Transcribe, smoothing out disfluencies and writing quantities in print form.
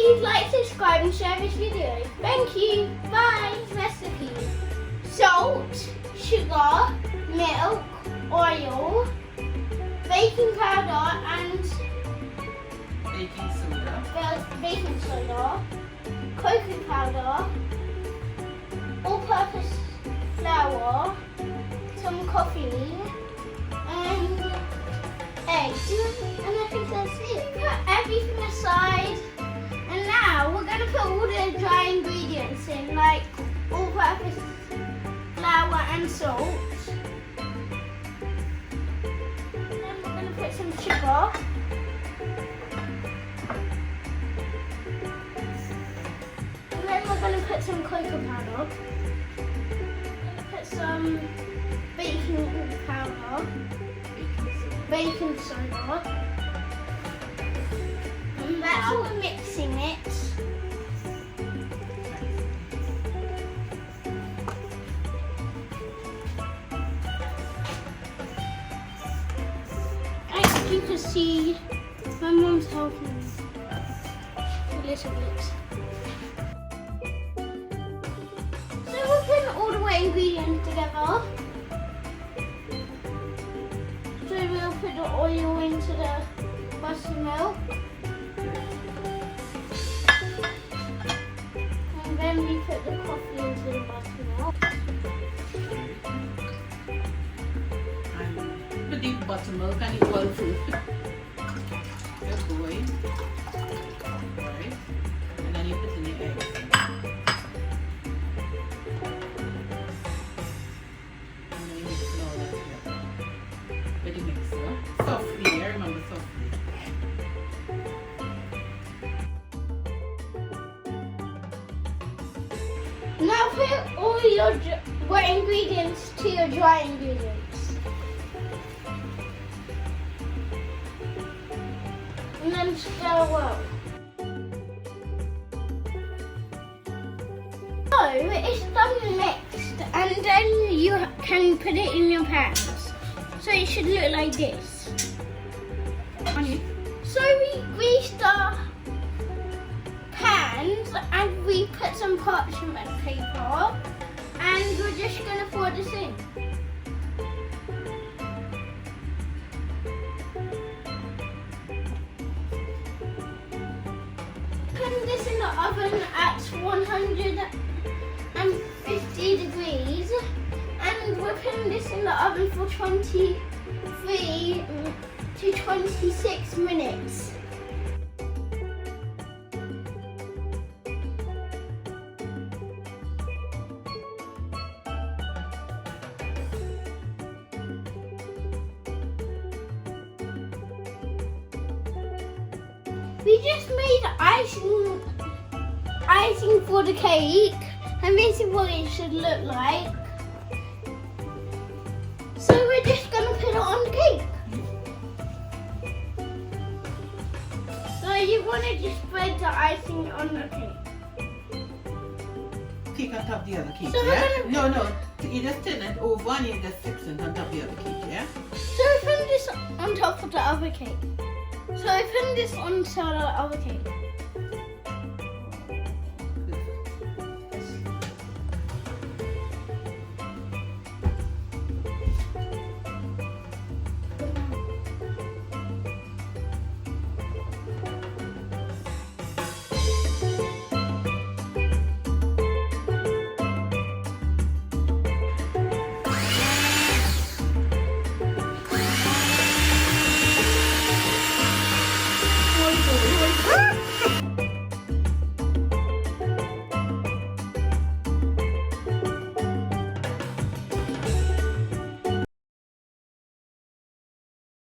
Please like, subscribe and share this video. Thank you. Bye. Recipe. Salt, sugar, milk, oil, baking powder and baking soda, cocoa powder, all-purpose flour, some coffee and eggs, and I think that's it. Put everything aside, and now we're going to put all the dry ingredients in, like all-purpose flour and salt. Then we're going to put some sugar. And then we're going to put some cocoa powder. Put some baking powder. Baking soda. And that's all we're mixing it. As you can see, my mum's helping me a little bit. So we're putting all the wet ingredients together. So we'll put the oil into the buttermilk. And then we put the coffee into the buttermilk. Put the buttermilk and the oil too. Good boy. Right. And then you put in the eggs. And then you mix it all that together. With the mixer. Softly, I remember softly. Now put all your wet ingredients to your dry ingredients. And then stir well. So it's done mixed, and then you can put it in your pans. So it should look like this. So we greased our pans and we put some parchment paper, and we're just going to pour this in. Put this in the oven at 150 degrees, and we're putting this in the oven for 23 to 26 minutes. We just made icing for the cake, and this is what it should look like. So we're just going to put it on the cake. So you want to just spread the icing on the cake. Cake on top of the other cake, So yeah? No. You just turn it over and you just fix it on top of the other cake, yeah? So we put this on top of the other cake. So I put this on top of the other cake.